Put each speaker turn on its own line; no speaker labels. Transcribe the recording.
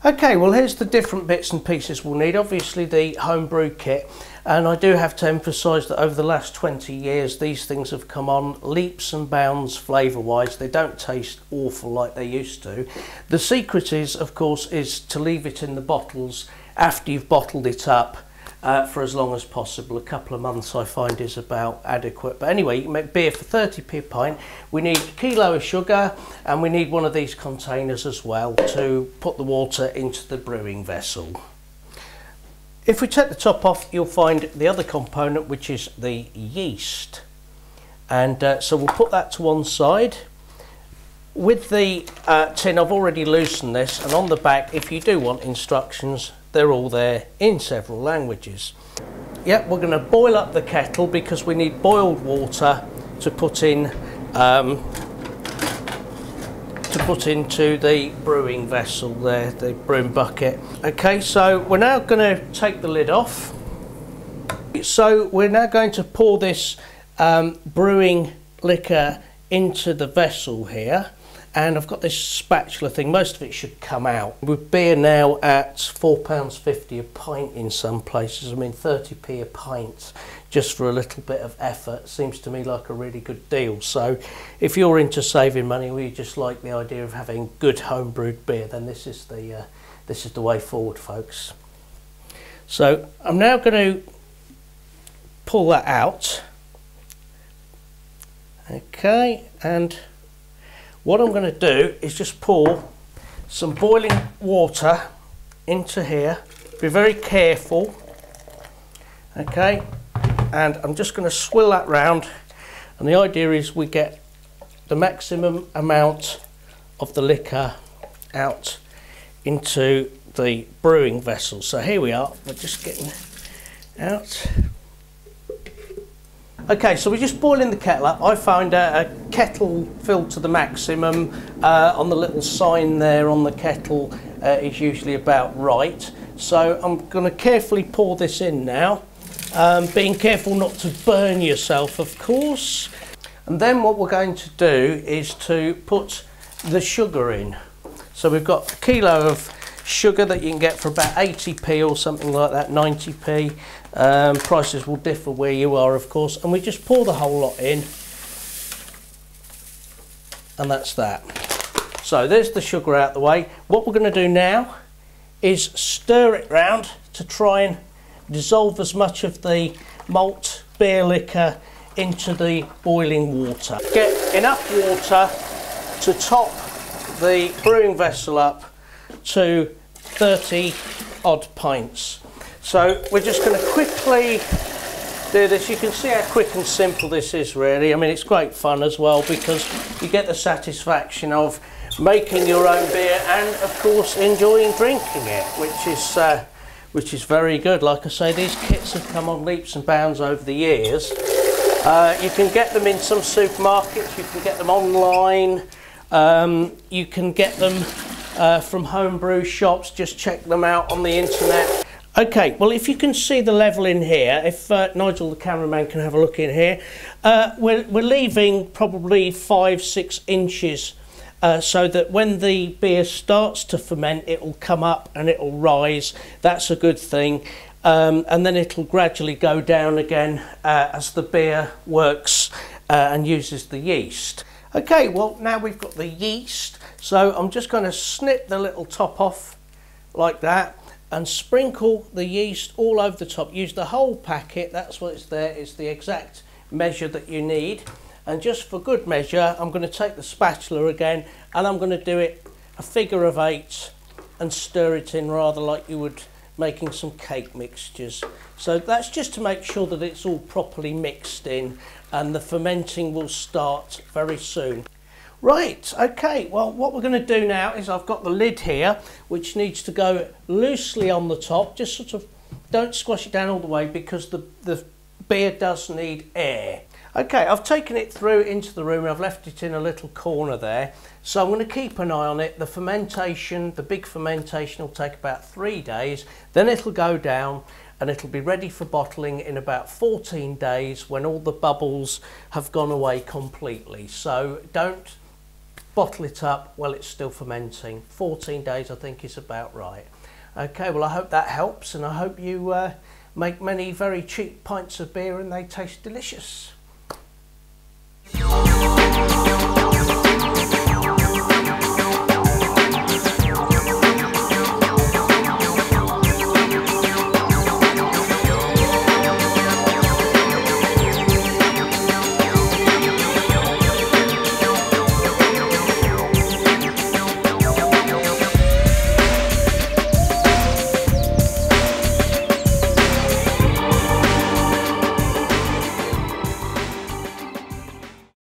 Okay, well here's the different bits and pieces we'll need. Obviously the homebrew kit, and I do have to emphasise that over the last 20 years these things have come on leaps and bounds flavour wise. They don't taste awful like they used to. The secret is, of course, is to leave it in the bottles after you've bottled it up for as long as possible. A couple of months I find is about adequate. But anyway, you can make beer for 30p a pint. We need a kilo of sugar, and we need one of these containers as well to put the water into the brewing vessel. If we take the top off, you'll find the other component, which is the yeast. And so we'll put that to one side. With the tin, I've already loosened this, and on the back, if you do want instructions, they're all there in several languages. Yep, we're going to boil up the kettle because we need boiled water to put in into the brewing vessel there, the brewing bucket. Okay, so we're now going to take the lid off. So we're now going to pour this brewing liquor into the vessel here. And I've got this spatula thing, most of it should come out. With beer now at £4.50 a pint in some places, I mean 30p a pint, just for a little bit of effort, seems to me like a really good deal. So if you're into saving money, or you just like the idea of having good homebrewed beer, then this is the way forward, folks. So I'm now going to pull that out. Okay, and what I'm going to do is just pour some boiling water into here. Be very careful. Okay, and I'm just going to swill that round, and the idea is we get the maximum amount of the liquor out into the brewing vessel. So here we are, we're just getting out. Okay, so we're just boiling the kettle up. I found a kettle filled to the maximum on the little sign there on the kettle is usually about right. So I'm going to carefully pour this in now, being careful not to burn yourself, of course. And then what we're going to do is to put the sugar in. So we've got a kilo of sugar that you can get for about 80p or something like that, 90p. Prices will differ where you are, of course, and we just pour the whole lot in, and that's that. So there's the sugar out the way. What we're going to do now is stir it round to try and dissolve as much of the malt beer liquor into the boiling water. Get enough water to top the brewing vessel up to 30 odd pints. So we're just going to quickly do this. You can see how quick and simple this is, really. I mean, it's great fun as well because you get the satisfaction of making your own beer and, of course, enjoying drinking it, which is very good. Like I say, these kits have come on leaps and bounds over the years. You can get them in some supermarkets. You can get them online. You can get them from homebrew shops. Just check them out on the internet. Okay, well, if you can see the level in here, if Nigel the cameraman can have a look in here, we're leaving probably 5-6 inches so that when the beer starts to ferment, it will come up and it will rise. That's a good thing. And then it'll gradually go down again as the beer works and uses the yeast. Okay, well, now we've got the yeast, so I'm just going to snip the little top off like that and sprinkle the yeast all over the top. Use the whole packet, that's what it's there, it's the exact measure that you need. And just for good measure, I'm going to take the spatula again and I'm going to do it a figure of 8 and stir it in rather like you would making some cake mixtures. So that's just to make sure that it's all properly mixed in, and the fermenting will start very soon. Right, okay, well, what we're going to do now is I've got the lid here, which needs to go loosely on the top. Just sort of don't squash it down all the way because the beer does need air. Okay, I've taken it through into the room and I've left it in a little corner there. So I'm going to keep an eye on it. The fermentation, the big fermentation, will take about 3 days. Then it'll go down and it'll be ready for bottling in about 14 days when all the bubbles have gone away completely. So don't bottle it up while it's still fermenting. 14 days I think is about right. Okay, well I hope that helps, and I hope you make many very cheap pints of beer and they taste delicious.